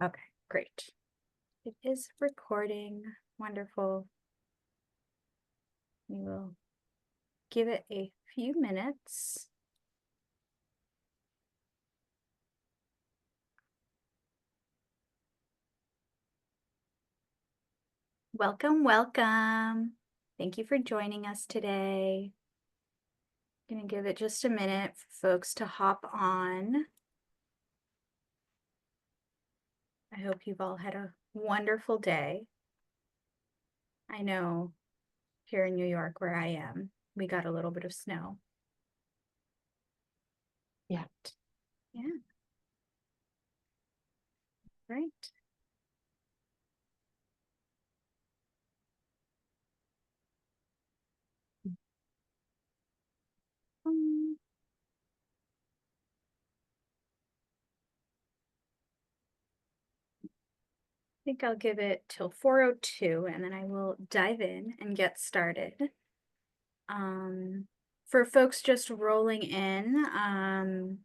Okay, great. It is recording. Wonderful. We will give it a few minutes. Welcome, welcome. Thank you for joining us today. I'm going to give it just a minute for folks to hop on. I hope you've all had a wonderful day. I know here in New York where I am, we got a little bit of snow. Yeah. Yeah. Right. Um, I think I'll give it till 4:02 and then I will dive in and get started. For folks just rolling in,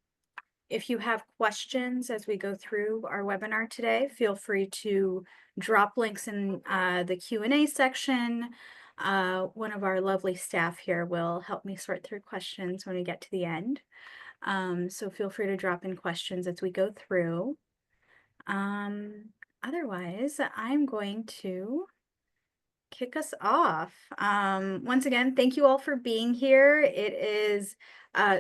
if you have questions as we go through our webinar today, feel free to drop links in the Q&A section. One of our lovely staff here will help me sort through questions when we get to the end. So feel free to drop in questions as we go through. Otherwise, I'm going to kick us off. Once again, thank you all for being here. It is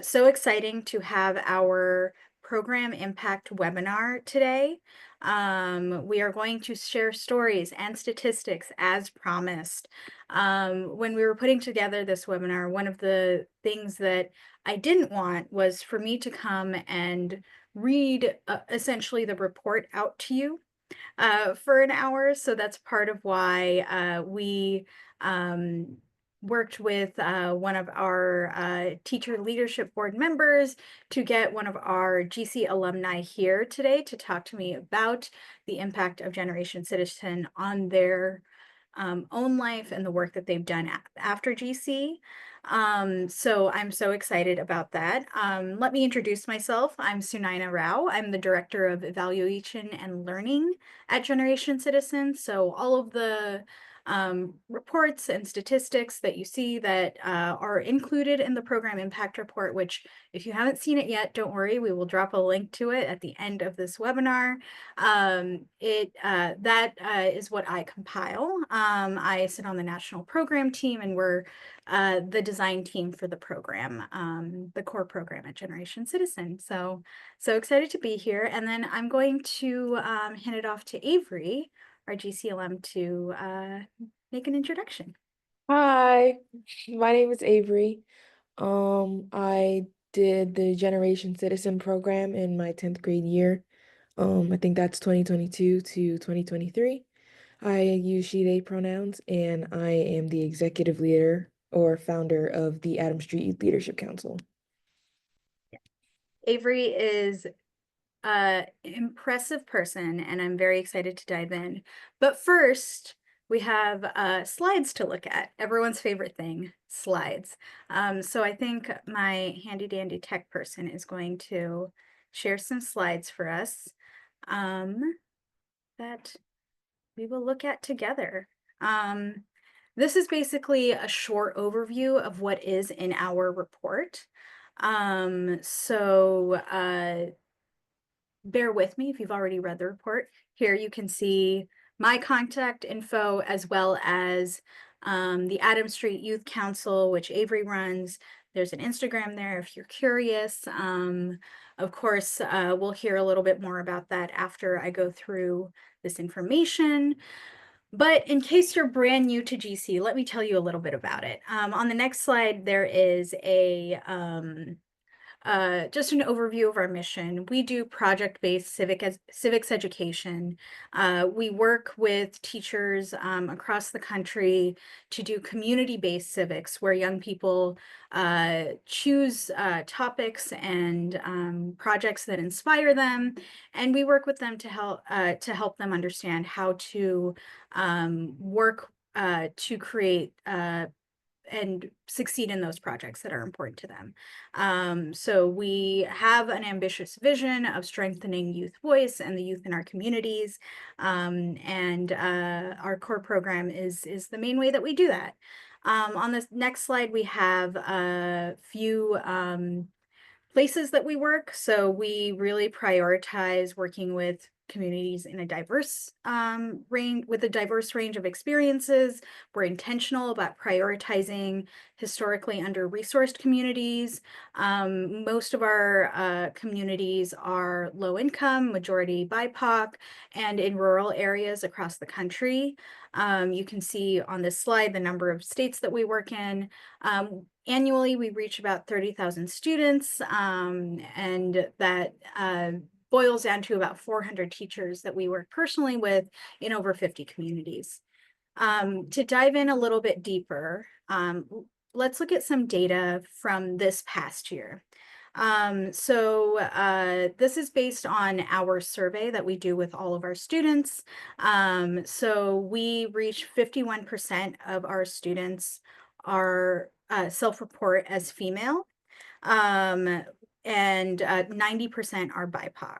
so exciting to have our program impact webinar today. We are going to share stories and statistics as promised. When we were putting together this webinar, one of the things that I didn't want was for me to come and read essentially the report out to you for an hour. So that's part of why we worked with one of our teacher leadership board members to get one of our GC alumni here today to talk to me about the impact of Generation Citizen on their own life and the work that they've done after GC. So I'm so excited about that. Let me introduce myself. I'm Sunaino Rao. I'm the Director of Evaluation and Learning at Generation Citizen. So all of the reports and statistics that you see that are included in the program impact report, which if you haven't seen it yet, don't worry, we will drop a link to it at the end of this webinar. That is what I compile. I sit on the national program team and we're the design team for the program, the core program at Generation Citizen. So excited to be here. And then I'm going to hand it off to Avery, our GCLM, to make an introduction. Hi, my name is Avery. I did the Generation Citizen program in my 10th grade year. I think that's 2022 to 2023. I use she, they pronouns, and I am the executive leader or founder of the Adams Street Youth Leadership Council. Avery is impressive person, and I'm very excited to dive in. But first, we have slides to look at. Everyone's favorite thing, slides. So I think my handy dandy tech person is going to share some slides for us that we will look at together. This is basically a short overview of what is in our report. Bear with me if you've already read the report. Here you can see my contact info as well as the Adams Street Youth Council, which Avery runs. There's an Instagram there if you're curious. Of course, we'll hear a little bit more about that after I go through this information. But in case you're brand new to GC, let me tell you a little bit about it. On the next slide, there is just an overview of our mission. We do project-based civics education. We work with teachers across the country to do community-based civics, where young people choose topics and projects that inspire them, and we work with them to help them understand how to work to create and succeed in those projects that are important to them. So we have an ambitious vision of strengthening youth voice and the youth in our communities. And our core program is the main way that we do that. On this next slide, we have a few places that we work. So we really prioritize working with communities in a diverse range, with a diverse range of experiences. We're intentional about prioritizing historically under-resourced communities. Most of our communities are low income, majority BIPOC, and in rural areas across the country. You can see on this slide the number of states that we work in. Annually, we reach about 30,000 students, and that boils down to about 400 teachers that we work personally with in over 50 communities. To dive in a little bit deeper, let's look at some data from this past year. This is based on our survey that we do with all of our students. So we reach 51% of our students are self-report as female, um, and 90% are BIPOC.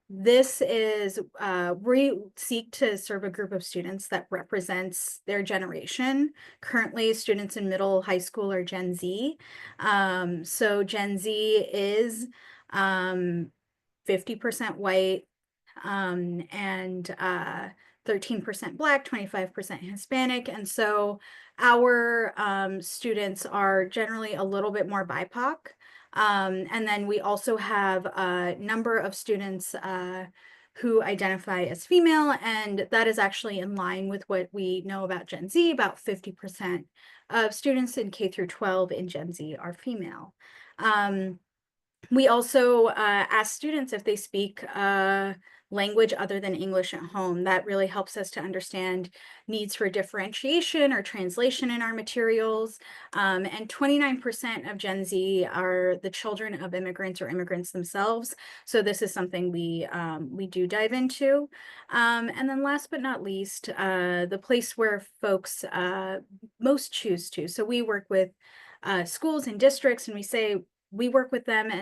This is, we seek to serve a group of students that represents their generation. Currently, students in middle high school are Gen Z. So Gen Z is 50% white, and 13% Black, 25% Hispanic. And so our students are generally a little bit more BIPOC. And then we also have a number of students who identify as female, and that is actually in line with what we know about Gen Z. About 50% of students in K through 12 in Gen Z are female. We also ask students if they speak language other than English at home. That really helps us to understand needs for differentiation or translation in our materials. And 29% of Gen Z are the children of immigrants or immigrants themselves. So this is something we do dive into. And then last but not least, the place where folks most choose to. So we work with schools and districts, and we work with them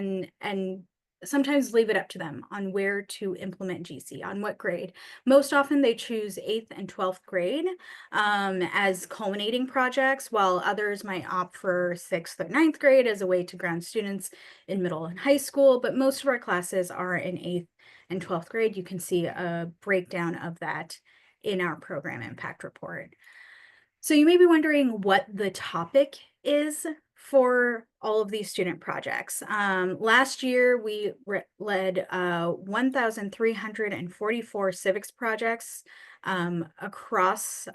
and sometimes leave it up to them on where to implement GC, on what grade. Most often they choose 8th and 12th grade as culminating projects, while others might opt for 6th or 9th grade as a way to ground students in middle and high school. But most of our classes are in 8th and 12th grade. You can see a breakdown of that in our program impact report. So you may be wondering what the topic is for all of these student projects. Last year, we led 1,344 civics projects across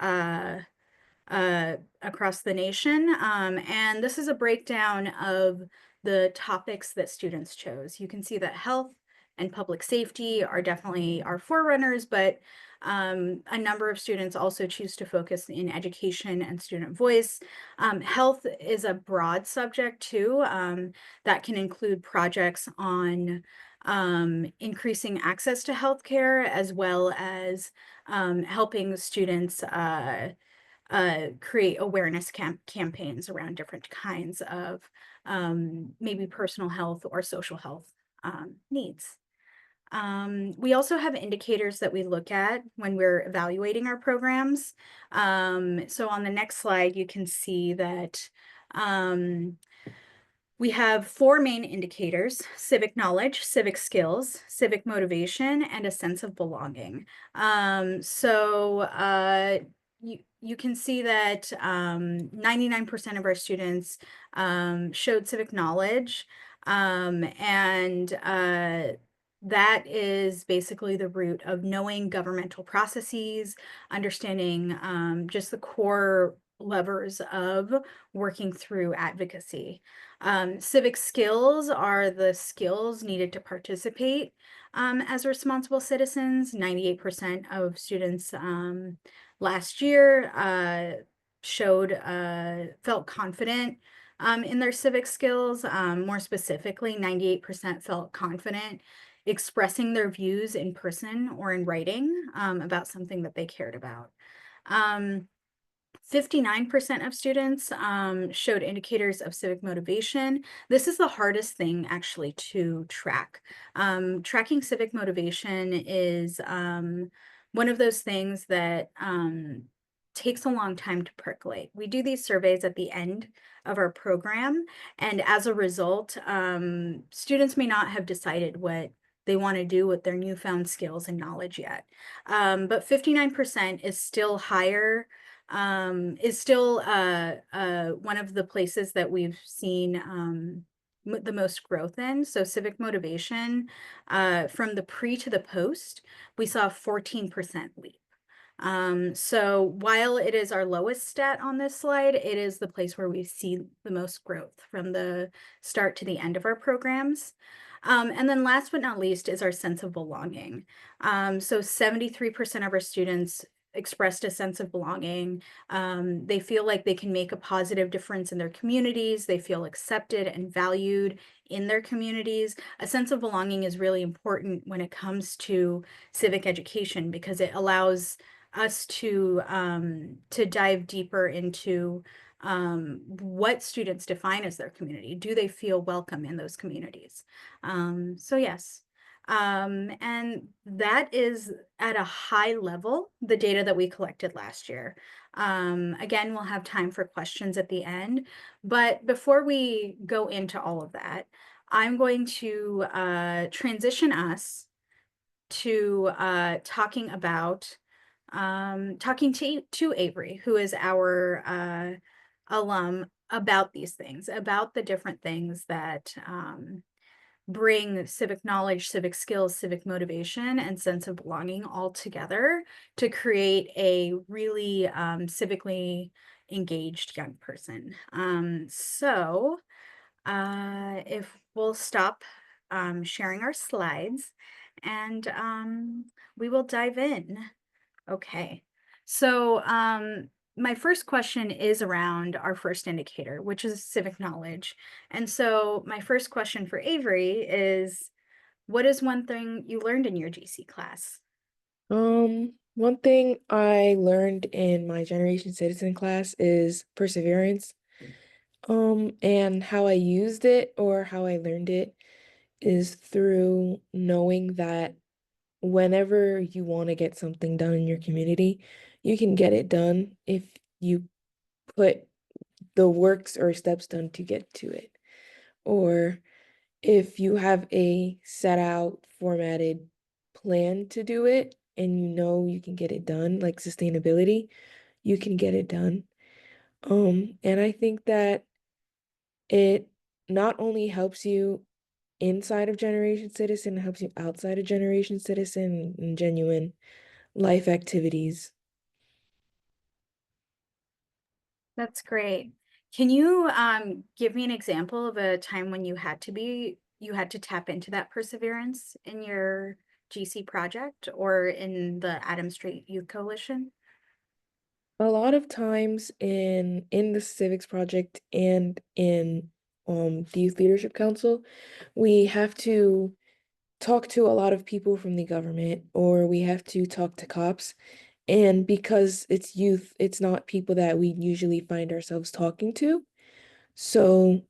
across the nation. And this is a breakdown of the topics that students chose. You can see that health and public safety are definitely our forerunners, but a number of students also choose to focus in education and student voice. Health is a broad subject too, that can include projects on increasing access to healthcare, as well as helping students create awareness campaigns around different kinds of maybe personal health or social health needs. We also have indicators that we look at when we're evaluating our programs. So on the next slide, you can see that we have 4 main indicators: civic knowledge, civic skills, civic motivation, and a sense of belonging. You can see that 99% of our students showed civic knowledge, and that is basically the root of knowing governmental processes, understanding just the core levers of working through advocacy. Civic skills are the skills needed to participate as responsible citizens. 98% of students last year felt confident in their civic skills. More specifically, 98% felt confident expressing their views in person or in writing about something that they cared about. 59% of students showed indicators of civic motivation. This is the hardest thing actually to track. Tracking civic motivation is one of those things that takes a long time to percolate. We do these surveys at the end of our program, and as a result, students may not have decided what they want to do with their newfound skills and knowledge yet. But 59% is still one of the places that we've seen the most growth in. So civic motivation, from the pre to the post, we saw a 14% leap. So while it is our lowest stat on this slide, it is the place where we see the most growth from the start to the end of our programs. And then last but not least is our sense of belonging. So 73% of our students expressed a sense of belonging. They feel like they can make a positive difference in their communities. They feel accepted and valued in their communities. A sense of belonging is really important when it comes to civic education because it allows us to dive deeper into what students define as their community. Do they feel welcome in those communities? So yes. And that is at a high level, the data that we collected last year. Again, we'll have time for questions at the end, but before we go into all of that, I'm going to transition us to talking to Avery, who is our alum, about these things, about the different things that bring civic knowledge, civic skills, civic motivation, and sense of belonging all together to create a really civically engaged young person. If we'll stop sharing our slides and we will dive in. Okay. So my first question is around our first indicator, which is civic knowledge. And so my first question for Avery is, what is one thing you learned in your GC class? One thing I learned in my Generation Citizen class is perseverance. And how I used it or how I learned it is through knowing that whenever you want to get something done in your community, you can get it done if you put the works or steps done to get to it. Or if you have a set out, formatted plan to do it and you know you can get it done, like sustainability, you can get it done. And I think that it not only helps you inside of Generation Citizen, it helps you outside of Generation Citizen in genuine life activities. That's great. Can you give me an example of a time when you had to tap into that perseverance in your GC project or in the Adams Street Youth Coalition? A lot of times in the civics project and in the youth leadership council, we have to talk to a lot of people from the government or we have to talk to cops. And because it's youth, it's not people that we usually find ourselves talking to. So,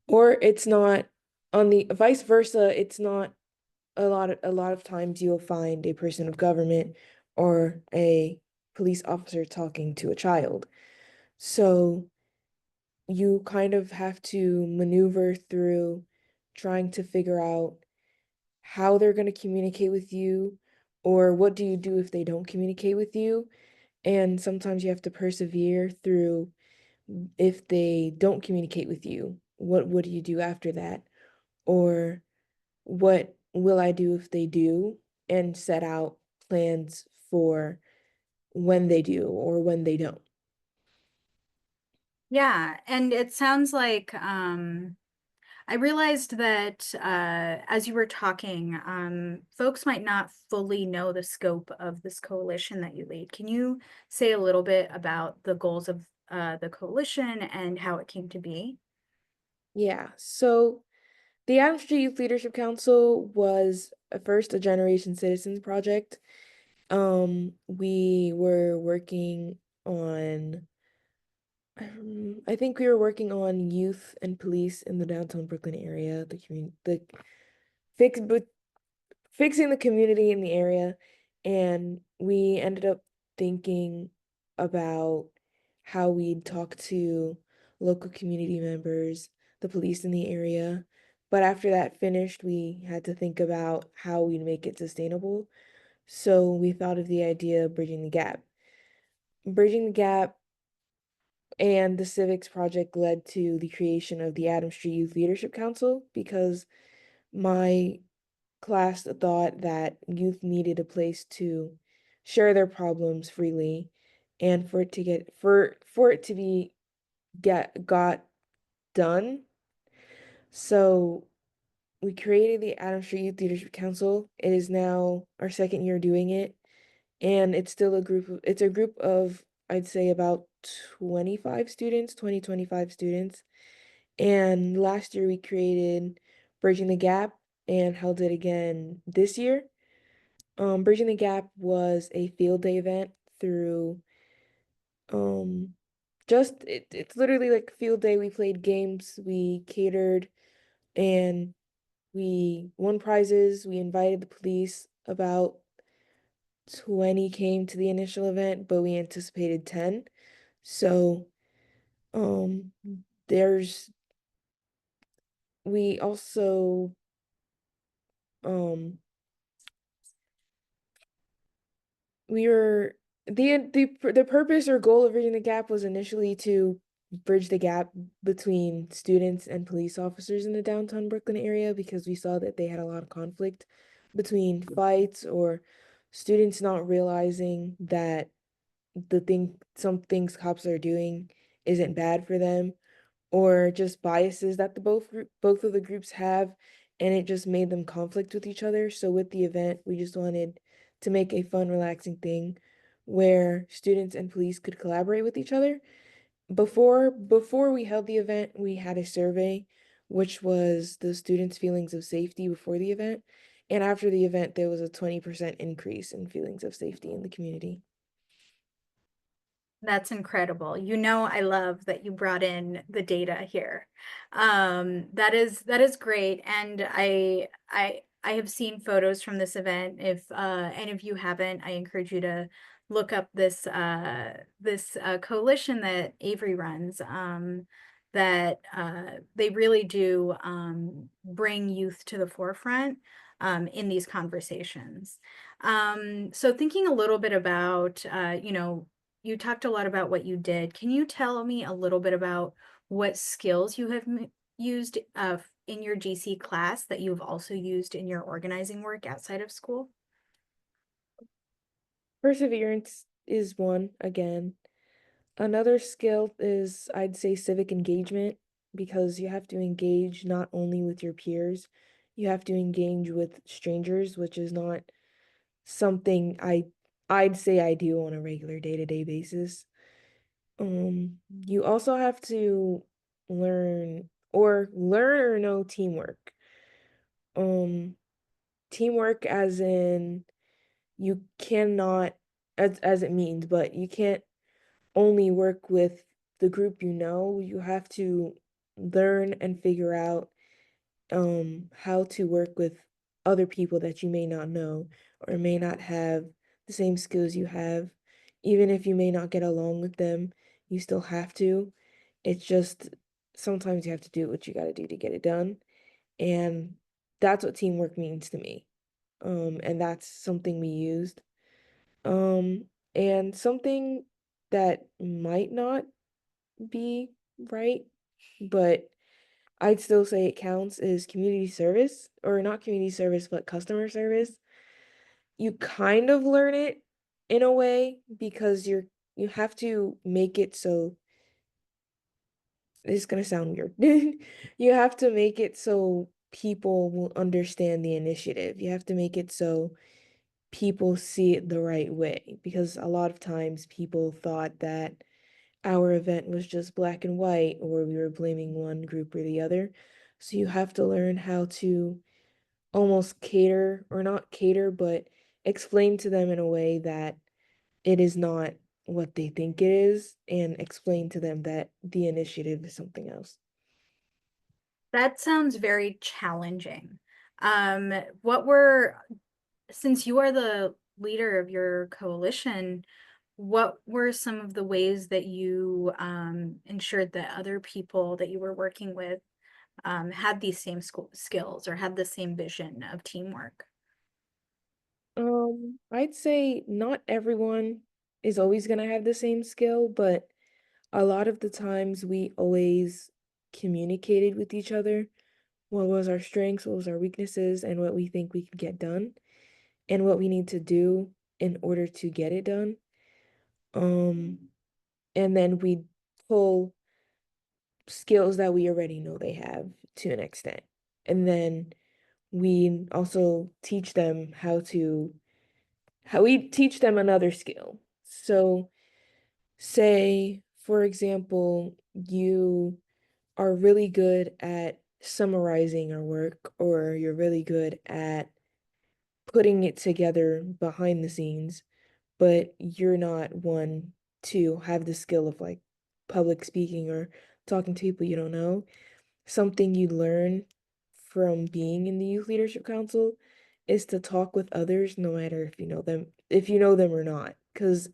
or it's not on the vice versa, it's not a lot of times you'll find a person of government or a police officer talking to a child. So you kind of have to maneuver through trying to figure out how they're going to communicate with you or what do you do if they don't communicate with you. And sometimes you have to persevere through if they don't communicate with you. What do you do after that? Or what will I do if they do? And set out plans for when they do or when they don't. Yeah, and it sounds like I realized that as you were talking, folks might not fully know the scope of this coalition that you lead. Can you say a little bit about the goals of the coalition and how it came to be? Yeah. So the Adams Street Youth Leadership Council was at first a Generation Citizens project. We were working on I think we were working on youth and police in the downtown Brooklyn area, the fix, but fixing the community in the area, and we ended up thinking about how we'd talk to local community members, the police in the area. But after that finished, we had to think about how we'd make it sustainable. So we thought of the idea of bridging the gap. Bridging the gap and the civics project led to the creation of the Adam Street Youth Leadership Council because my class thought that youth needed a place to share their problems freely and for it to be get got done. So we created the Adam Street Youth Leadership Council. It is now our second year doing it, and it's a group of I'd say about 25 students, 25 students. And last year we created Bridging the Gap and held it again this year. Bridging the Gap was a field day event through um it's literally like field day. We played games, we catered, and we won prizes. We invited the police. About 20 came to the initial event, but we anticipated 10. So um there's we also um we were the purpose or goal of bridging the gap was initially to bridge the gap between students and police officers in the downtown Brooklyn area because we saw that they had a lot of conflict between fights or students not realizing that some things cops are doing isn't bad for them or just biases that both of the groups have, and it just made them conflict with each other. So with the event, we just wanted to make a fun, relaxing thing where students and police could collaborate with each other. Before we held the event, we had a survey, which was the students' feelings of safety before the event. And after the event, there was a 20% increase in feelings of safety in the community. That's incredible. You know, I love that you brought in the data here. That is great. And I have seen photos from this event. If any of you haven't, I encourage you to look up this coalition that Avery runs. That they really do bring youth to the forefront in these conversations. So thinking a little bit about, you talked a lot about what you did. Can you tell me a little bit about what skills you have used in your GC class that you've also used in your organizing work outside of school? Perseverance is one again. Another skill is, I'd say, civic engagement, because you have to engage not only with your peers, you have to engage with strangers, which is not something I'd say I do on a regular day-to-day basis. You also have to learn or know teamwork. Um, Teamwork as in you cannot, as it means, but you can't only work with the group you know. You have to learn and figure out how to work with other people that you may not know or may not have the same skills you have. Even if you may not get along with them, you still have to. It's just sometimes you have to do what you got to do to get it done. And that's what teamwork means to me. And that's something we used. Um, and something that might not be right, but I'd still say it counts is community service, or not community service, but customer service. You kind of learn it in a way because you have to make it so it's gonna sound weird. You have to make it so people will understand the initiative. You have to make it so people see it the right way because a lot of times people thought that our event was just black and white or we were blaming one group or the other. So you have to learn how to almost cater or not cater, but explain to them in a way that it is not what they think it is and explain to them that the initiative is something else. That sounds very challenging. Um, what were, since you are the leader of your coalition, what were some of the ways that you ensured that other people that you were working with had these same skills or had the same vision of teamwork? I'd say not everyone is always gonna have the same skill, but a lot of the times we always communicated with each other what was our strengths, what was our weaknesses, and what we think we could get done, and what we need to do in order to get it done. Um, and then we pull skills that we already know they have to an extent. And then we also teach them how we teach them another skill. So say, for example, you are really good at summarizing our work, or you're really good at putting it together behind the scenes, but you're not one to have the skill of like public speaking or talking to people you don't know. Something you learn from being in the Youth Leadership Council is to talk with others no matter if you know them or not, because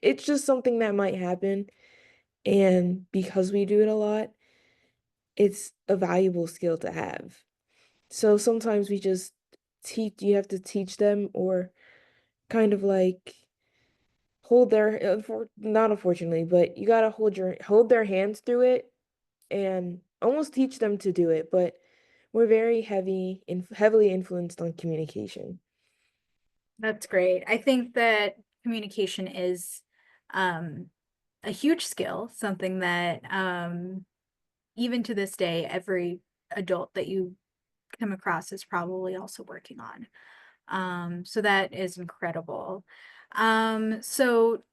it's just something that might happen, and because we do it a lot, it's a valuable skill to have. So sometimes we just teach you have to teach them, or kind of like hold their not unfortunately, but you gotta hold their hands through it and almost teach them to do it. But we're very heavily influenced on communication. That's great. I think that communication is um, a huge skill, something that even to this day, every adult that you come across is probably also working on. So that is incredible. So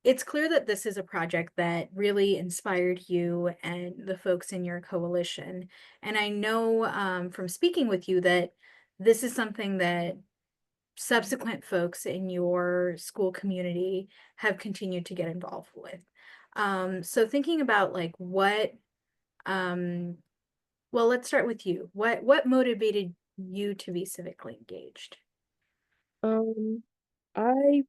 it's clear that this is a project that really inspired you and the folks in your coalition. And I know from speaking with you that this is something that subsequent folks in your school community have continued to get involved with. So thinking about like um, well, let's start with you. What motivated you to be civically engaged? Um, I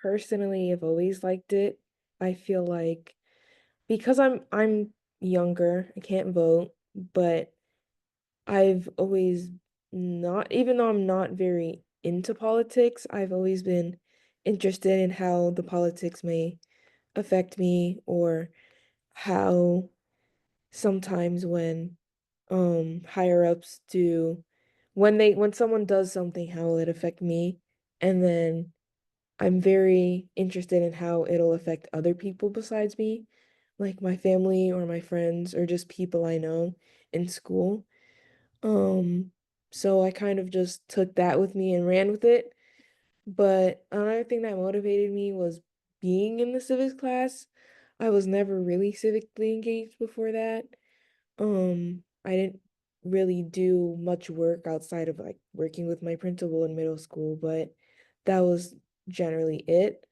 personally have always liked it. I feel like because I'm younger, I can't vote, but I've always not, even though I'm not very into politics, I've always been interested in how the politics may affect me, or how sometimes when higher ups do when someone does something, how will it affect me? And then I'm very interested in how it'll affect other people besides me, like my family or my friends or just people I know in school. Um, so I kind of just took that with me and ran with it. But another thing that motivated me was being in the civics class. I was never really civically engaged before that. I didn't really do much work outside of like working with my principal in middle school, but that was generally it.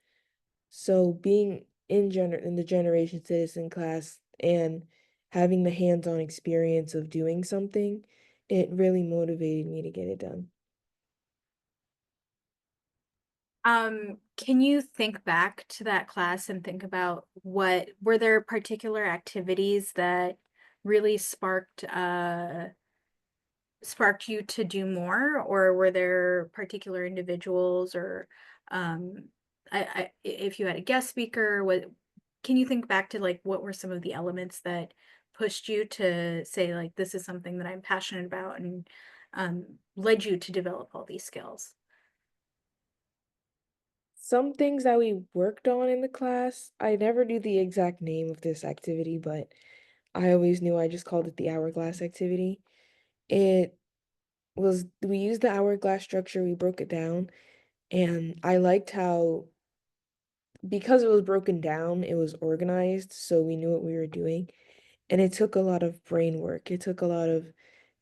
So being in the generation citizen class and having the hands-on experience of doing something, it really motivated me to get it done. Can you think back to that class and think about what were there particular activities that really sparked you to do more, or were there particular individuals or if you had a guest speaker, what can you think back to like what were some of the elements that pushed you to say like this is something that I'm passionate about and led you to develop all these skills? Some things that we worked on in the class, I never knew the exact name of this activity, but I always knew I just called it the hourglass activity. It we used the hourglass structure, we broke it down, and I liked how, because it was broken down, it was organized, so we knew what we were doing. And it took a lot of brain work. It took a lot of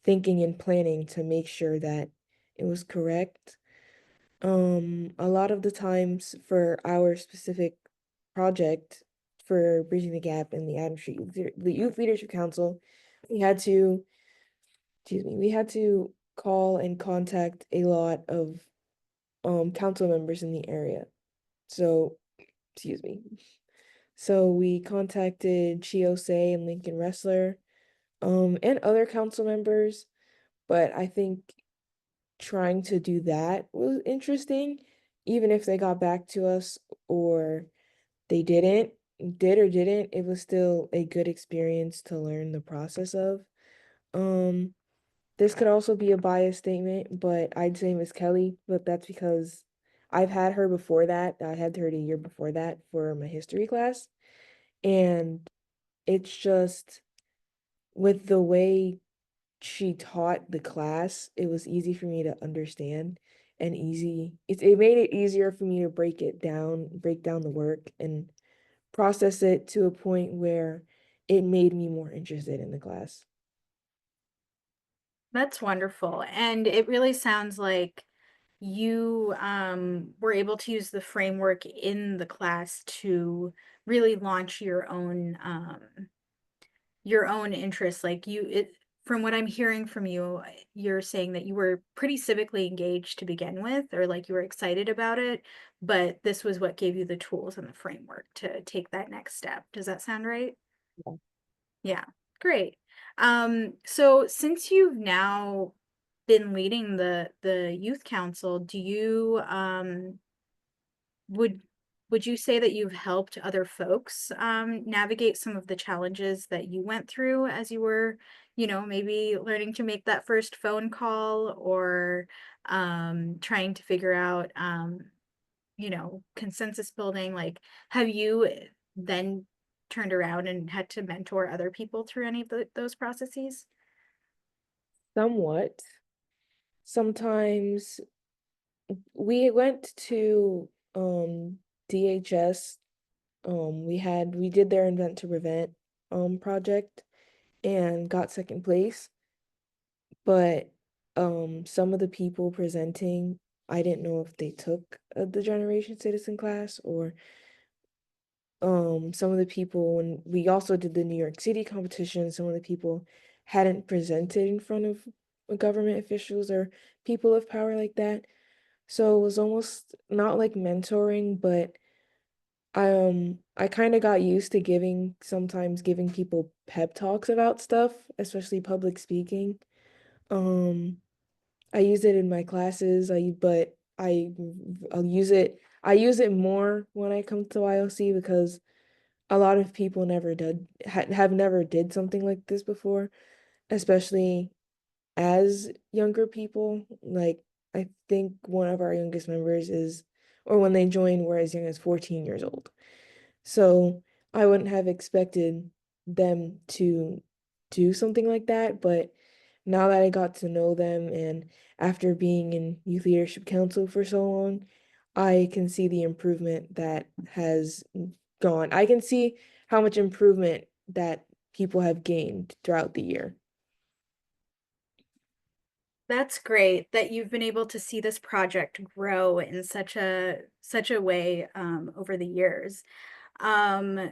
thinking and planning to make sure that it was correct. A lot of the times for our specific project for Bridging the Gap in the Adams Street the Youth Leadership Council, we had to, we had to call and contact a lot of council members in the area. So, excuse me. So we contacted Chiose and Lincoln Wrestler, and other council members, but I think trying to do that was interesting, even if they got back to us or they didn't, it was still a good experience to learn the process of. Um, this could also be a biased statement, but I'd say Miss Kelly, but that's because I've had her before that. I had her the year before that for my history class, and it's just with the way she taught the class, it was easy for me to understand and it made it easier for me to break down the work and process it to a point where it made me more interested in the class. That's wonderful. And it really sounds like you were able to use the framework in the class to really launch your own interests. Like from what I'm hearing from you, you're saying that you were pretty civically engaged to begin with, or like you were excited about it, but this was what gave you the tools and the framework to take that next step. Does that sound right? Yeah. Yeah, great. So since you've now been leading the youth council, do you would would you say that you've helped other folks navigate some of the challenges that you went through as you were, maybe learning to make that first phone call or trying to figure out consensus building? Like, have you then turned around and had to mentor other people through any of those processes? Somewhat. Sometimes we went to DHS. We did their Invent to Prevent project and got second place. But some of the people presenting, I didn't know if they took the Generation Citizen class or some of the people when we also did the New York City competition, some of the people hadn't presented in front of government officials or people of power like that. So it was almost not like mentoring, but I kind of got used to sometimes giving people pep talks about stuff, especially public speaking. Um I use it in my classes. I use it more when I come to YLC because a lot of people have never did something like this before, especially as younger people. Like I think one of our youngest members or when they join, were as young as 14 years old. So I wouldn't have expected them to do something like that, but now that I got to know them and after being in Youth Leadership Council for so long, I can see the improvement that has gone. I can see how much improvement that people have gained throughout the year. That's great that you've been able to see this project grow in such a way over the years. Um,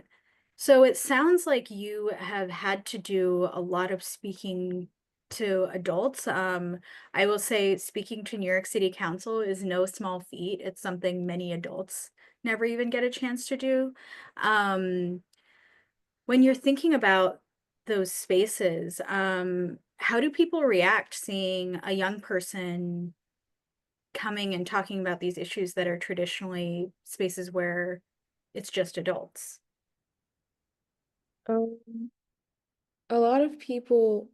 so it sounds like you have had to do a lot of speaking to adults. I will say speaking to New York City Council is no small feat. It's something many adults never even get a chance to do. Um, when you're thinking about those spaces, how do people react seeing a young person coming and talking about these issues that are traditionally spaces where it's just adults? Um, a lot of people,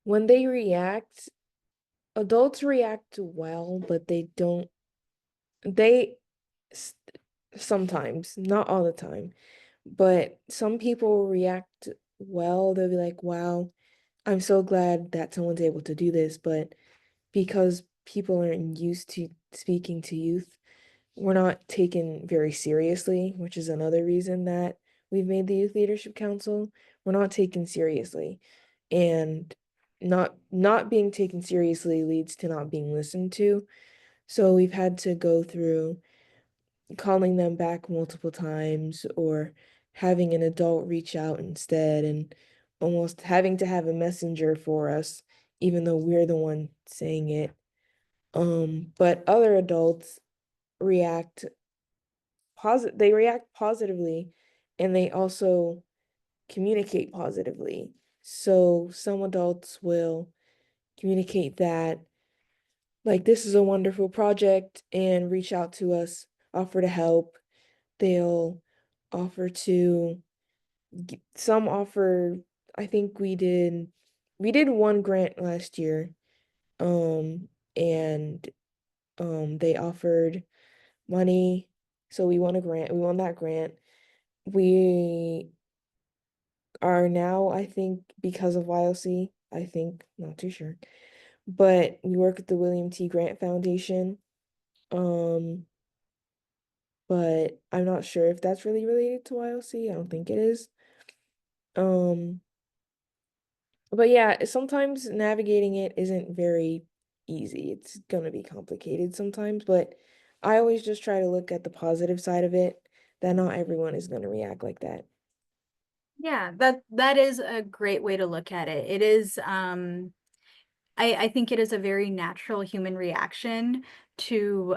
when they react, adults react well, but they s- sometimes, not all the time, but some people react well. They'll be like, wow, I'm so glad that someone's able to do this. But because people aren't used to speaking to youth, we're not taken very seriously, which is another reason that we've made the Youth Leadership Council. We're not taken seriously. And not being taken seriously leads to not being listened to. So we've had to go through calling them back multiple times or having an adult reach out instead and almost having to have a messenger for us, even though we're the one saying it. But other adults react they react positively and they also communicate positively. So some adults will communicate that like this is a wonderful project and reach out to us, offer to help. They'll offer to some offer. I think we did one grant last year. Um and they offered money. So we won a grant. We won that grant. We are now, I think, because of YLC, I think, not too sure. But we work at the William T. Grant Foundation. Um, but I'm not sure if that's really related to YLC. I don't think it is. Um, but yeah, sometimes navigating it isn't very easy. It's gonna be complicated sometimes, but I always just try to look at the positive side of it, that not everyone is gonna react like that. Yeah, that is a great way to look at it. It is I think it is a very natural human reaction to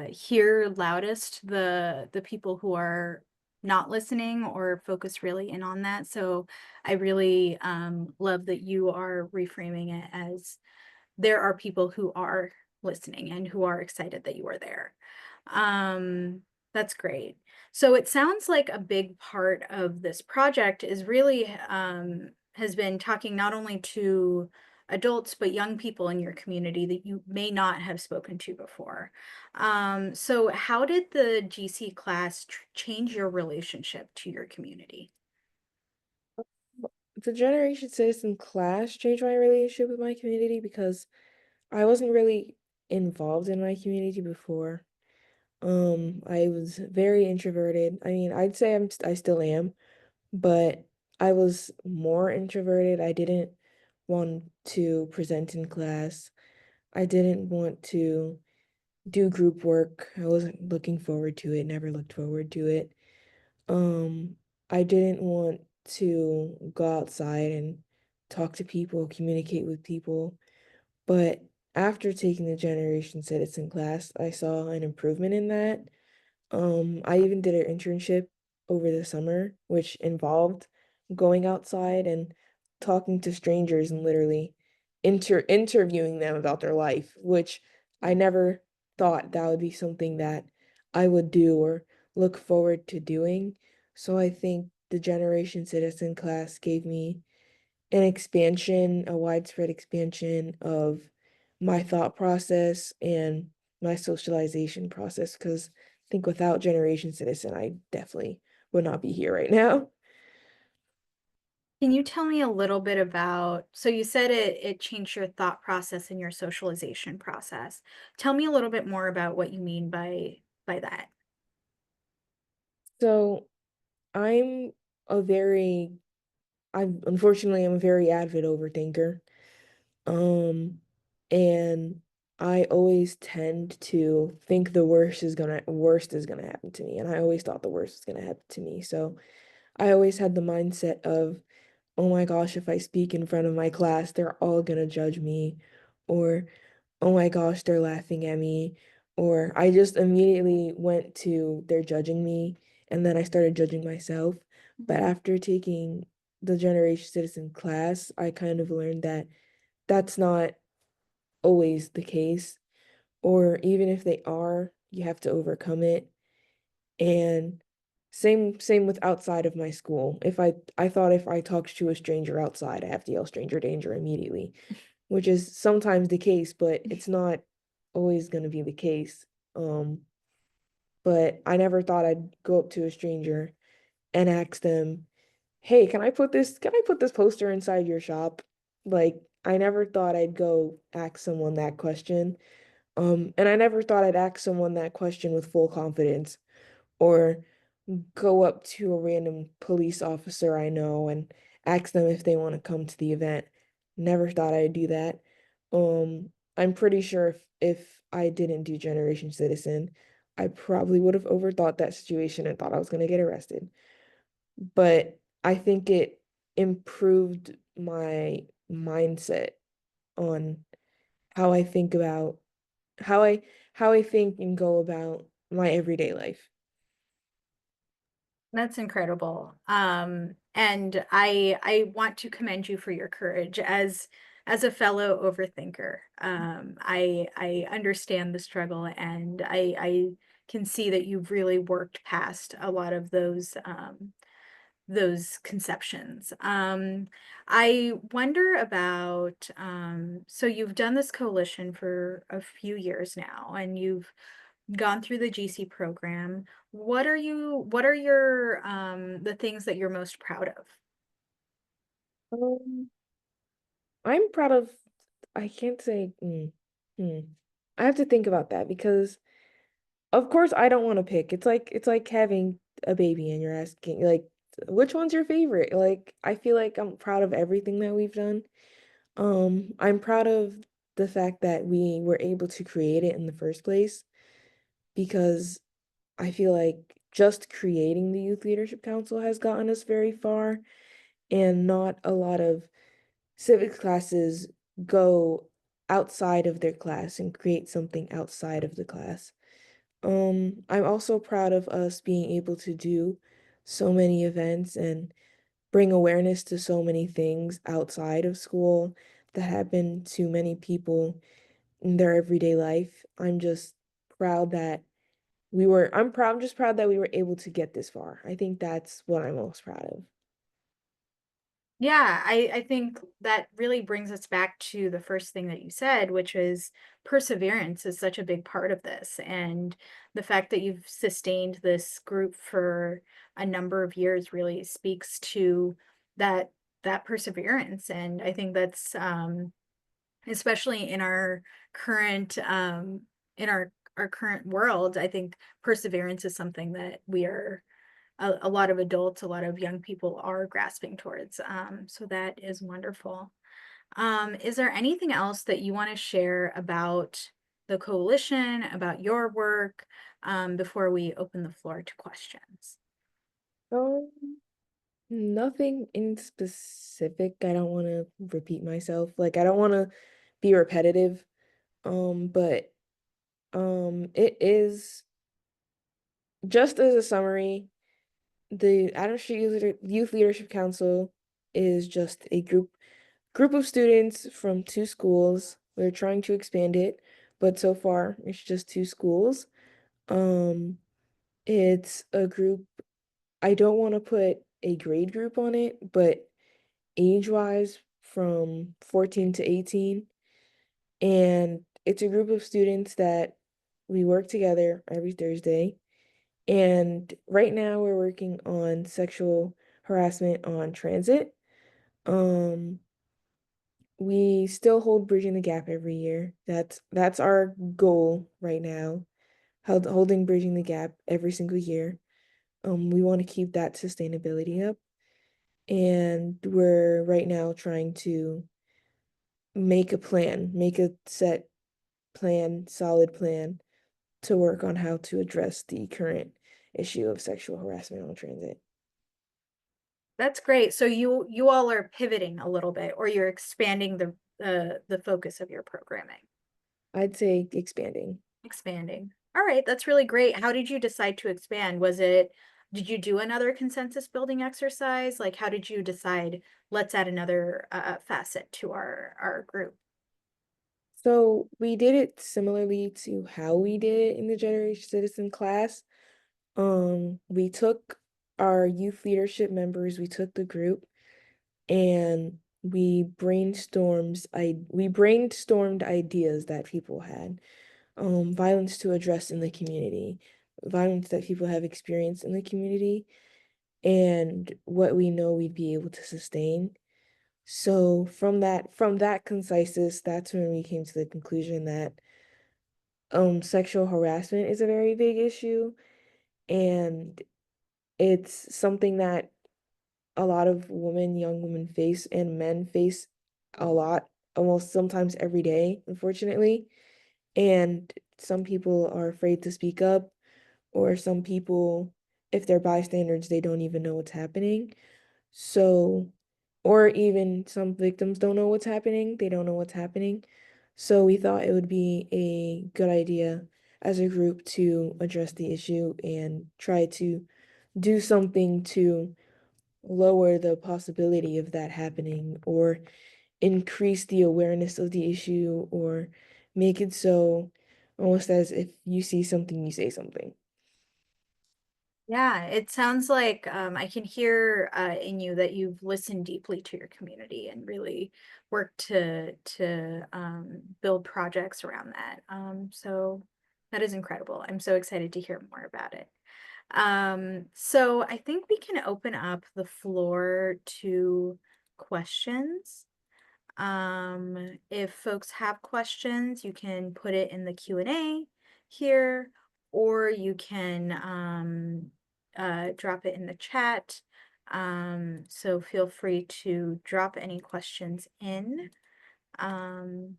hear loudest the people who are not listening or focus really in on that. So I really love that you are reframing it as there are people who are listening and who are excited that you are there. Um, that's great. So it sounds like a big part of this project is really has been talking not only to adults but young people in your community that you may not have spoken to before. So how did the GC class change your relationship to your community? The Generation Citizen class changed my relationship with my community because I wasn't really involved in my community before. I was very introverted. I mean, I'd say I still am, but I was more introverted. I didn't want to present in class. I didn't want to do group work. I wasn't looking forward to it, never looked forward to it. I didn't want to go outside and talk to people, communicate with people. But after taking the Generation Citizen class, I saw an improvement in that. I even did an internship over the summer, which involved going outside and talking to strangers and literally interviewing them about their life, which I never thought that would be something that I would do or look forward to doing. So I think the Generation Citizen class gave me an expansion, a widespread expansion of my thought process and my socialization process. Because I think without Generation Citizen, I definitely would not be here right now. Can you tell me a little bit about, so you said it changed your thought process and your socialization process. Tell me a little bit more about what you mean by that. So I'm a very, I'm a very avid overthinker. Um, and I always tend to think the worst is gonna happen to me, and I always thought the worst was gonna happen to me. So I always had the mindset of, oh my gosh, if I speak in front of my class, they're all gonna judge me, or oh my gosh, they're laughing at me, or I just immediately went to they're judging me, and then I started judging myself. But after taking the Generation Citizen class, I kind of learned that that's not always the case, or even if they are, you have to overcome it. And same with outside of my school. If I thought if I talked to a stranger outside, I have to yell stranger danger immediately, which is sometimes the case, but it's not always going to be the case. Um, but I never thought I'd go up to a stranger and ask them, "Hey, can I put this poster inside your shop?" Like I never thought I'd go ask someone that question. And I never thought I'd ask someone that question with full confidence or go up to a random police officer I know and ask them if they want to come to the event. Never thought I'd do that. I'm pretty sure if I didn't do Generation Citizen, I probably would have overthought that situation and thought I was going to get arrested. But I think it improved my mindset on how I think about how I how I think and go about my everyday life. That's incredible. And I want to commend you for your courage as a fellow overthinker. I understand the struggle, and I can see that you've really worked past a lot of those conceptions. I wonder about, so you've done this coalition for a few years now, and you've gone through the GC program. What are your the things that you're most proud of? Um, I'm proud of, I can't say, hmm. I have to think about that because of course I don't want to pick. It's like having a baby and you're asking like which one's your favorite? Like I feel like I'm proud of everything that we've done. I'm proud of the fact that we were able to create it in the first place because I feel like just creating the Youth Leadership Council has gotten us very far, and not a lot of civics classes go outside of their class and create something outside of the class. I'm also proud of us being able to do so many events and bring awareness to so many things outside of school that happen to many people in their everyday life. I'm just proud that I'm just proud that we were able to get this far. I think that's what I'm most proud of. Yeah, I think that really brings us back to the first thing that you said, which is perseverance is such a big part of this. And the fact that you've sustained this group for a number of years really speaks to that that perseverance. And I think that's especially in our current in our current world, I think perseverance is something that we are a lot of adults, a lot of young people are grasping towards. So that is wonderful. Is there anything else that you want to share about the coalition, about your work, before we open the floor to questions? Um, Nothing in specific. I don't want to repeat myself. Like I don't want to be repetitive. But it is just as a summary, the Adams Street Youth Leadership Council is just a group of students from two schools. We're trying to expand it, but so far it's just two schools. Um, it's a group, I don't want to put a grade group on it, but age-wise from 14 to 18. And it's a group of students that we work together every Thursday. And right now we're working on sexual harassment on transit. Um, we still hold Bridging the Gap every year. That's our goal right now. Holding Bridging the Gap every single year. We want to keep that sustainability up. And we're right now trying to make a plan, make a set plan, solid plan to work on how to address the current issue of sexual harassment on transit. That's great. So you all are pivoting a little bit, or you're expanding the focus of your programming. I'd say expanding. Expanding. All right, that's really great. How did you decide to expand? Did you do another consensus building exercise? Like, how did you decide, let's add another facet to our group? So we did it similarly to how we did it in the Generation Citizen class. We took our youth leadership members, we took the group and we brainstormed ideas that people had. Violence to address in the community, violence that people have experienced in the community, and what we know we'd be able to sustain. So from that conciseness, that's when we came to the conclusion that sexual harassment is a very big issue, and it's something that a lot of young women face and men face a lot, almost sometimes every day, unfortunately. And some people are afraid to speak up, or some people, if they're bystanders, they don't even know what's happening. So, or even some victims don't know what's happening, they don't know what's happening. So we thought it would be a good idea as a group to address the issue and try to do something to lower the possibility of that happening, or increase the awareness of the issue, or make it so almost as if you see something, you say something. Yeah, it sounds like I can hear in you that you've listened deeply to your community and really worked to build projects around that. So that is incredible. I'm so excited to hear more about it. So I think we can open up the floor to questions. If folks have questions, you can put it in the Q&A here, or you can drop it in the chat. So feel free to drop any questions in. Um,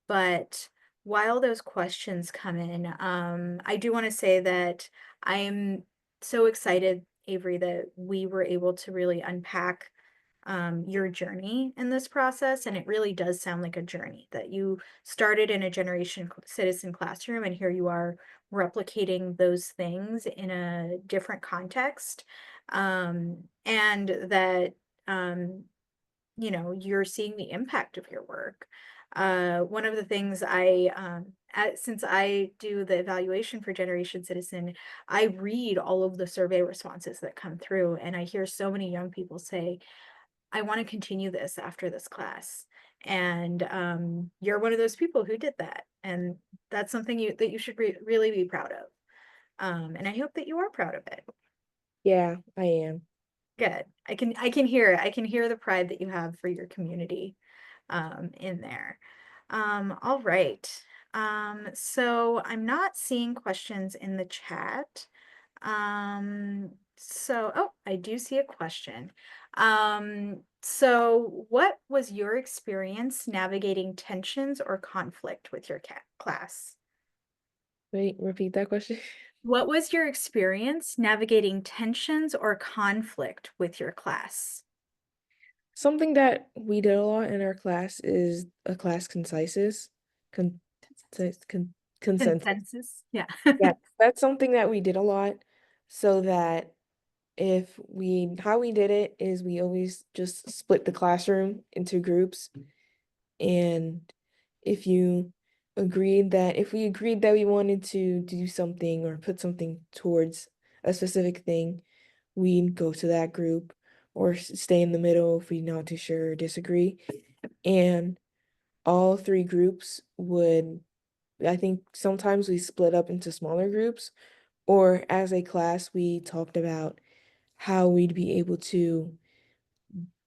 but while those questions come in, I do want to say that I am so excited, Avery, that we were able to really unpack your journey in this process. And it really does sound like a journey that you started in a generation citizen classroom, and here you are replicating those things in a different context. And that, you're seeing the impact of your work. One of the things since I do the evaluation for Generation Citizen, I read all of the survey responses that come through, and I hear so many young people say, I want to continue this after this class. And you're one of those people who did that. And that's something that you should really be proud of. And I hope that you are proud of it. Yeah, I am. Good. I can hear it. I can hear the pride that you have for your community in there. All right. So I'm not seeing questions in the chat. Oh, I do see a question. So what was your experience navigating tensions or conflict with your class? Wait, repeat that question. What was your experience navigating tensions or conflict with your class? Something that we did a lot in our class is a class concisus. Con, consensus. Consensus? Yeah. Yeah, that's something that we did a lot, so that if we how we did it is we always just split the classroom into groups, and if you if we agreed that we wanted to do something or put something towards a specific thing, we'd go to that group, or stay in the middle if we're not too sure or disagree. And all three groups would, I think sometimes we split up into smaller groups, or as a class, we talked about how we'd be able to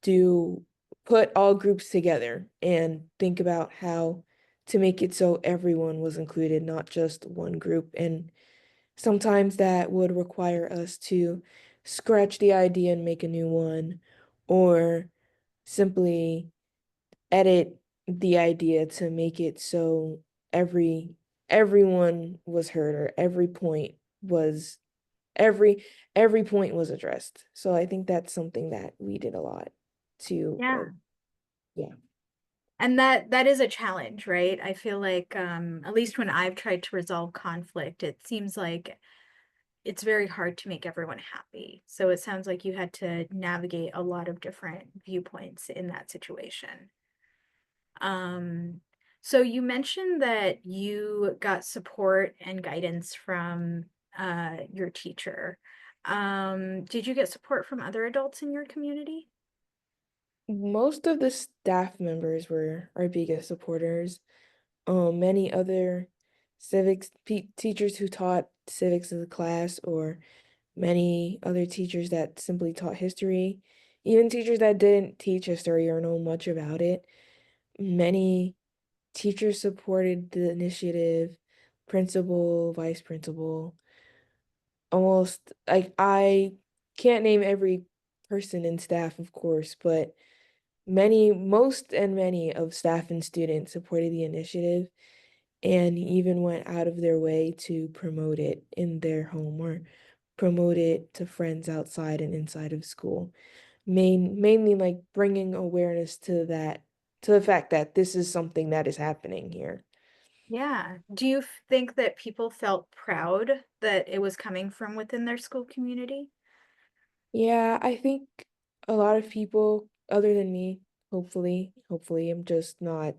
do put all groups together and think about how to make it so everyone was included, not just one group. And sometimes that would require us to scratch the idea and make a new one, or simply edit the idea to make it so everyone was heard, or was every every point was addressed. So I think that's something that we did a lot to Yeah. yeah. And that is a challenge, right? I feel like at least when I've tried to resolve conflict, it seems like it's very hard to make everyone happy. So it sounds like you had to navigate a lot of different viewpoints in that situation. Um, so you mentioned that you got support and guidance from your teacher. Did you get support from other adults in your community? Most of the staff members were our biggest supporters. Many other teachers who taught civics as a class, or many other teachers that simply taught history, even teachers that didn't teach history or know much about it. Many teachers supported the initiative, principal, vice principal. Almost like I can't name every person in staff, of course, but most and many of staff and students supported the initiative. and even went out of their way to promote it in their home or promote it to friends outside and inside of school. Mainly like bringing awareness to that, to the fact that this is something that is happening here. Yeah. Do you think that people felt proud that it was coming from within their school community? Yeah, I think a lot of people other than me, hopefully I'm just not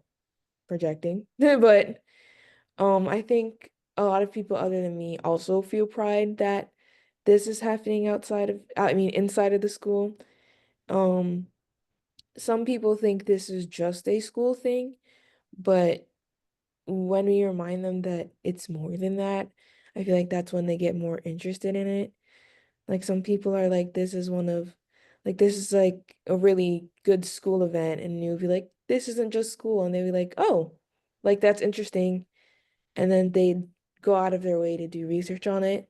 projecting, but I think a lot of people other than me also feel pride that this is happening outside of, I mean, inside of the school. Um, some people think this is just a school thing, but when we remind them that it's more than that, I feel like that's when they get more interested in it. Like some people are like, this is one of, like, this is like a really good school event. And you'll be like, this isn't just school. And they'll be like, oh, like that's interesting. And then they go out of their way to do research on it.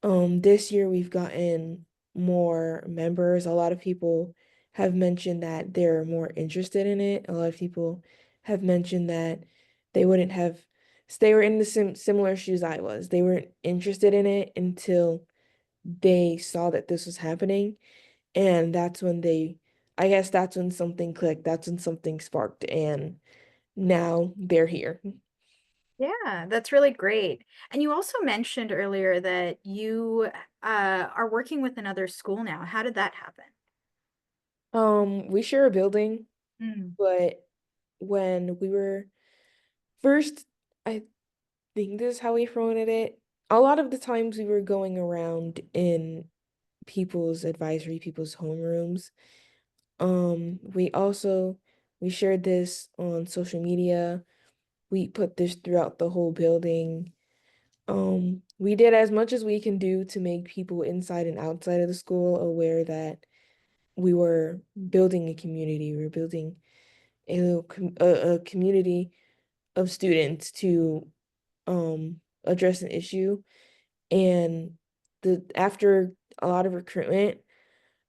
This year we've gotten more members. A lot of people have mentioned that they're more interested in it. A lot of people have mentioned that they wouldn't have, they were in the similar shoes I was. They weren't interested in it until they saw that this was happening. And that's when they, I guess that's when something clicked. That's when something sparked. And now they're here. Yeah, that's really great. And you also mentioned earlier that you are working with another school now. How did that happen? We share a building, Mm. but when we were first, I think this is how we promoted it. A lot of the times we were going around in people's homerooms. We also we shared this on social media. We put this throughout the whole building. We did as much as we can do to make people inside and outside of the school aware that we were building a community. We were building a community of students to address an issue. And the after a lot of recruitment,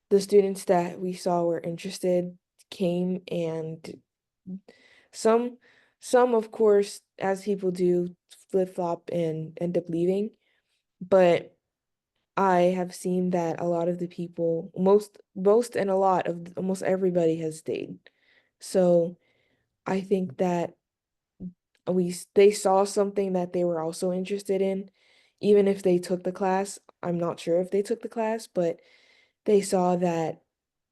the students that we saw were interested came, and some some of course, as people do, flip-flop and end up leaving. But I have seen that a lot of the people, most and a lot of almost everybody has stayed. So I think that they saw something that they were also interested in, even if they took the class. I'm not sure if they took the class, but they saw that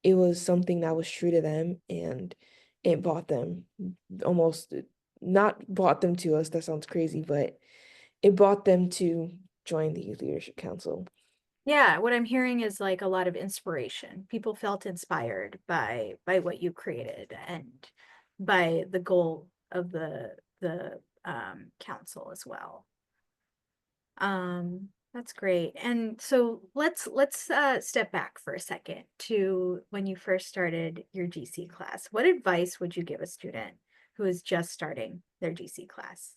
it was something that was true to them, and it brought them almost not brought them to us. That sounds crazy, but it brought them to join the Youth Leadership Council. Yeah, what I'm hearing is like a lot of inspiration. People felt inspired by what you created and by the goal of the council as well. That's great. And so let's step back for a second to when you first started your GC class. What advice would you give a student who is just starting their GC class?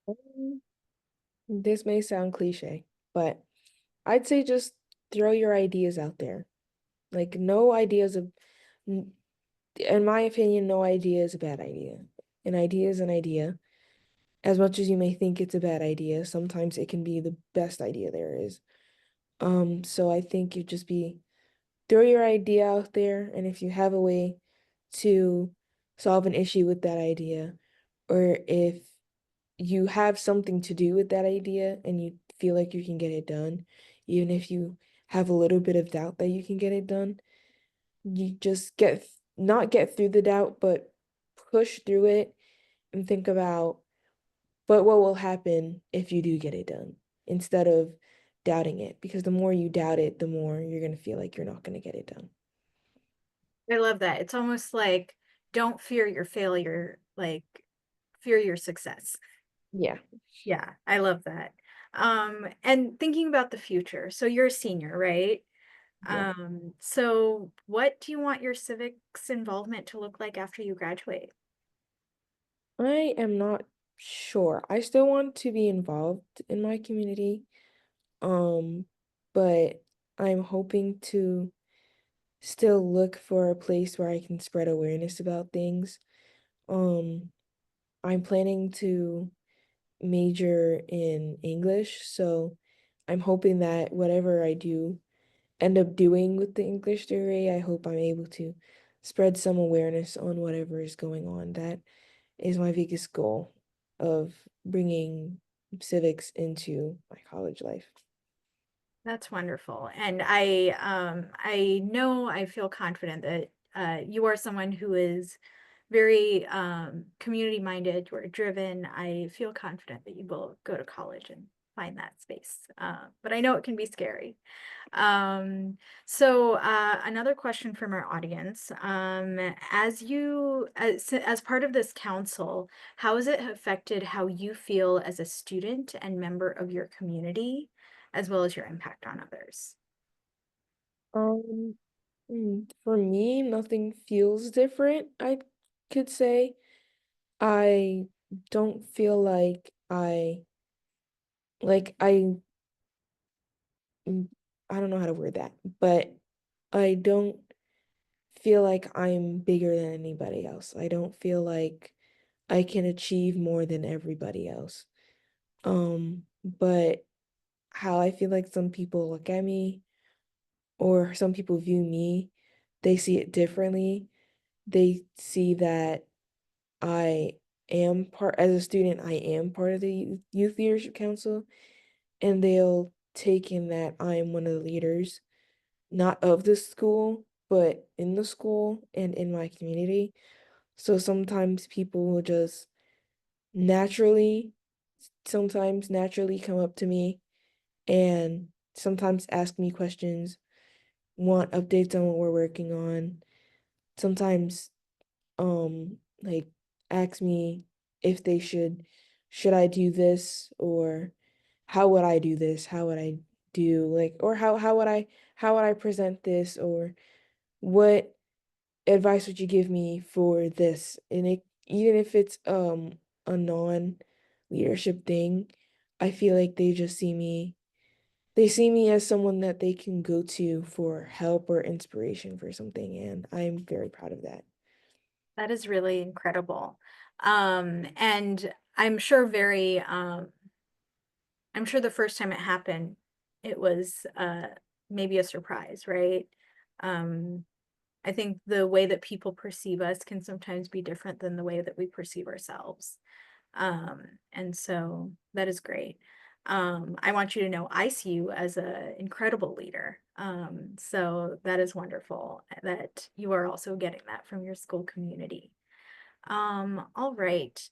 Um, This may sound cliche, but I'd say just throw your ideas out there. Like, no ideas of, in my opinion, no idea is a bad idea. An idea is an idea. As much as you may think it's a bad idea, sometimes it can be the best idea there is. So I think you just be throw your idea out there, and if you have a way to solve an issue with that idea, or if you have something to do with that idea and you feel like you can get it done, even if you have a little bit of doubt that you can get it done, you just not get through the doubt, but push through it and think about, but what will happen if you do get it done instead of doubting it? Because the more you doubt it, the more you're going to feel like you're not going to get it done. I love that. It's almost like don't fear your failure, like fear your success. Yeah. Yeah, I love that. And thinking about the future. So you're a senior, right? Yeah. So what do you want your civics involvement to look like after you graduate? I am not sure. I still want to be involved in my community. Um, but I'm hoping to still look for a place where I can spread awareness about things. Um, I'm planning to major in English, so I'm hoping that whatever I do end up doing with the English degree, I hope I'm able to spread some awareness on whatever is going on. That is my biggest goal of bringing civics into my college life. That's wonderful. And I know I feel confident that you are someone who is very community minded, you're driven. I feel confident that you will go to college and find that space. But I know it can be scary. Um, Another question from our audience, as part of this council, how has it affected how you feel as a student and member of your community, as well as your impact on others? Um, for me, nothing feels different, I could say. I don't feel like mm, I don't know how to word that, but I don't feel like I'm bigger than anybody else. I don't feel like I can achieve more than everybody else. But how I feel like some people look at me or some people view me, they see it differently. They see that I as a student, I am part of the youth leadership council, and they'll take in that I'm one of the leaders, not of the school, but in the school and in my community. So sometimes people will just naturally, sometimes naturally come up to me and sometimes ask me questions, want updates on what we're working on. Sometimes like ask me if they should I do this, or how would I do this? How would I do like, or how would I present this, or what advice would you give me for this? And it, even if it's a non leadership thing, I feel like they see me as someone that they can go to for help or inspiration for something, and I'm very proud of that. That is really incredible. And I'm sure the first time it happened, it was maybe a surprise, right? Um, I think the way that people perceive us can sometimes be different than the way that we perceive ourselves. And so that is great. I want you to know I see you as an incredible leader. So that is wonderful that you are also getting that from your school community. All right.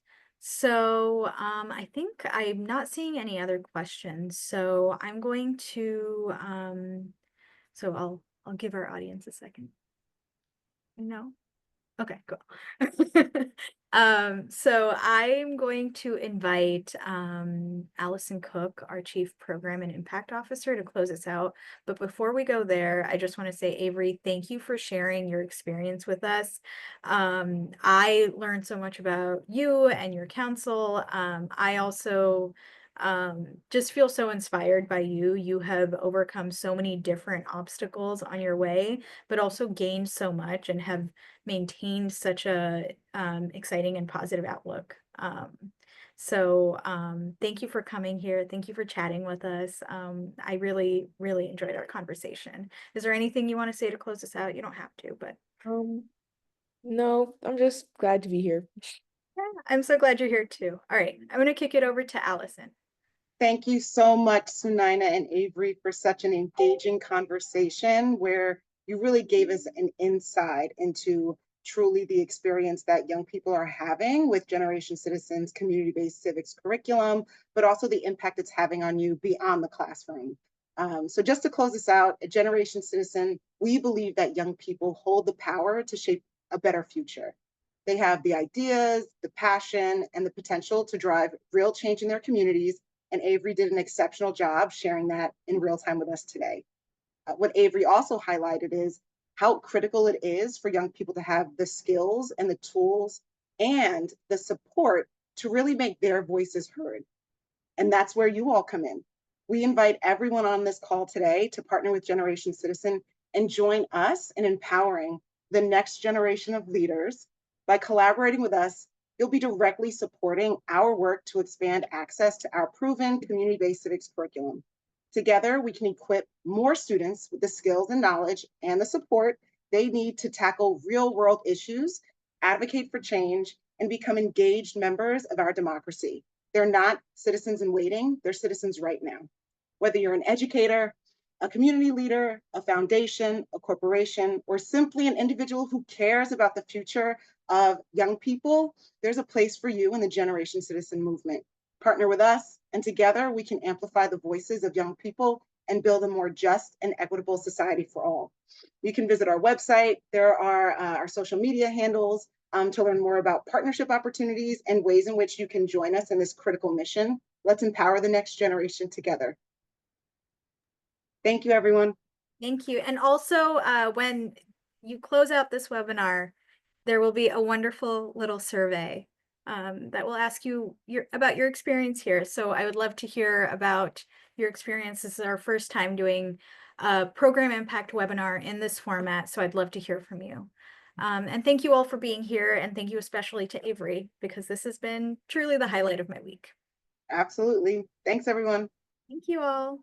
I think I'm not seeing any other questions. So I'm going to I'll give our audience a second. No? Okay, cool. So I'm going to invite Allison Cook, our Chief Program and Impact Officer, to close us out. But before we go there, I just want to say, Avery, thank you for sharing your experience with us. I learned so much about you and your council. I also just feel so inspired by you. You have overcome so many different obstacles on your way, but also gained so much and have maintained such a exciting and positive outlook. Thank you for coming here. Thank you for chatting with us. I really, really enjoyed our conversation. Is there anything you want to say to close us out? You don't have to, but Um, no, I'm just glad to be here. yeah, I'm so glad you're here too. All right, I'm going to kick it over to Allison. Thank you so much, Sunaina and Avery, for such an engaging conversation where you really gave us an insight into truly the experience that young people are having with Generation Citizens community-based civics curriculum, but also the impact it's having on you beyond the classroom. So just to close this out, at Generation Citizen, we believe that young people hold the power to shape a better future. They have the ideas, the passion, and the potential to drive real change in their communities, and Avery did an exceptional job sharing that in real time with us today. What Avery also highlighted is how critical it is for young people to have the skills and the tools and the support to really make their voices heard. And that's where you all come in. We invite everyone on this call today to partner with Generation Citizen and join us in empowering the next generation of leaders by collaborating with us you'll be directly supporting our work to expand access to our proven community-based civics curriculum. Together, we can equip more students with the skills and knowledge and the support they need to tackle real-world issues, advocate for change, and become engaged members of our democracy. They're not citizens in waiting, they're citizens right now. Whether you're an educator, a community leader, a foundation, a corporation, or simply an individual who cares about the future of young people, there's a place for you in the Generation Citizen movement. Partner with us, and together we can amplify the voices of young people and build a more just and equitable society for all. You can visit our website. There are our social media handles to learn more about partnership opportunities and ways in which you can join us in this critical mission. Let's empower the next generation together. Thank you, everyone. Thank you. And also, when you close out this webinar, there will be a wonderful little survey that will ask you about your experience here. So I would love to hear about your experience. This is our first time doing a program impact webinar in this format, so I'd love to hear from you. And thank you all for being here, and thank you especially to Avery, because this has been truly the highlight of my week. Absolutely. Thanks, everyone. Thank you all.